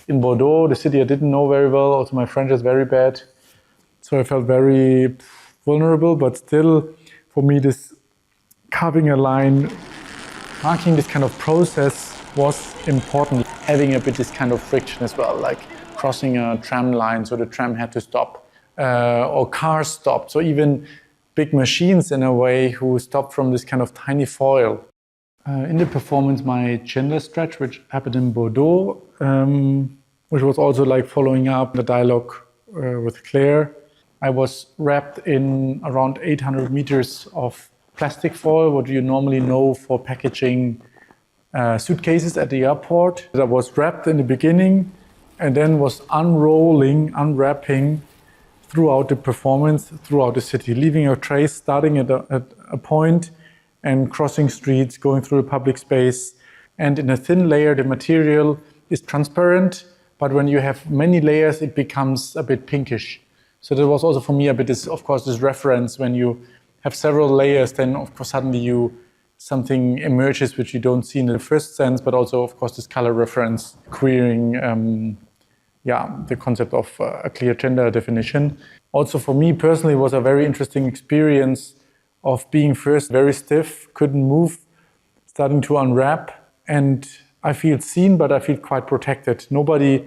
in Bordeaux, the city I didn't know very well. Also my French is very bad. So I felt very vulnerable, but still for me this carving a line, marking this kind of process was important. Having a bit this kind of friction as well, like crossing a tram line, so the tram had to stop, or cars stopped. So even big machines in a way who stopped from this kind of tiny foil. In the performance, my gender stretch, which happened in Bordeaux, which was also like following up the dialogue with Claire. I was wrapped in around 800 meters of plastic foil, what you normally know for packaging suitcases at the airport. I was wrapped in the beginning and then was unwrapping throughout the performance, throughout the city, leaving a trace, starting at a point and crossing streets, going through the public space. And in a thin layer, the material is transparent, but when you have many layers, it becomes a bit pinkish. So that was also for me a bit, this reference. When you have several layers, then of course suddenly something emerges which you don't see in the first sense, but also of course this color reference, queering the concept of a clear gender definition. Also for me personally, it was a very interesting experience of being first very stiff, couldn't move, starting to unwrap, and I feel seen, but I feel quite protected. Nobody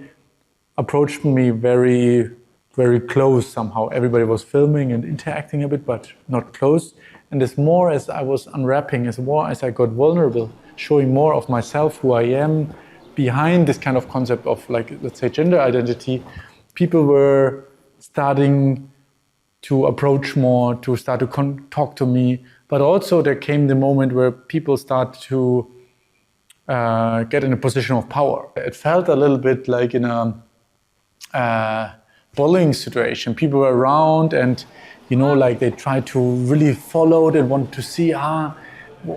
approached me very, very close somehow. Everybody was filming and interacting a bit, but not close. And as more as I was unwrapping, as more as I got vulnerable, showing more of myself, who I am, behind this kind of concept of, like, let's say, gender identity, people were starting to approach more, to start to talk to me. But also there came the moment where people start to get in a position of power. It felt a little bit like in a bullying situation. People were around and, like they tried to really follow it and want to see,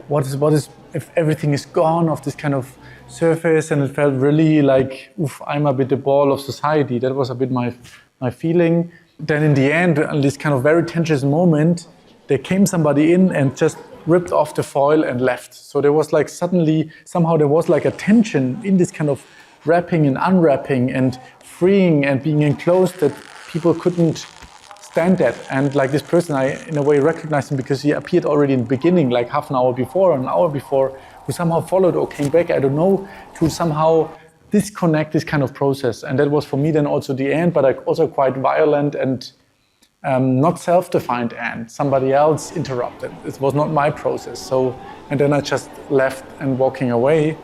what is if everything is gone off this kind of surface, and it felt really like, oof, I'm a bit the ball of society. That was a bit my feeling. Then in the end, in this kind of very tense moment, there came somebody in and just ripped off the foil and left. So there was like somehow there was like a tension in this kind of wrapping and unwrapping and freeing and being enclosed that people couldn't stand that. And like this person, I in a way recognized him because he appeared already in the beginning, like half an hour before, an hour before, who somehow followed or came back, I don't know, to somehow disconnect this kind of process. And that was for me then also the end, but like also quite violent and not self-defined end. Somebody else interrupted. It was not my process. So, and then I just left and walking away.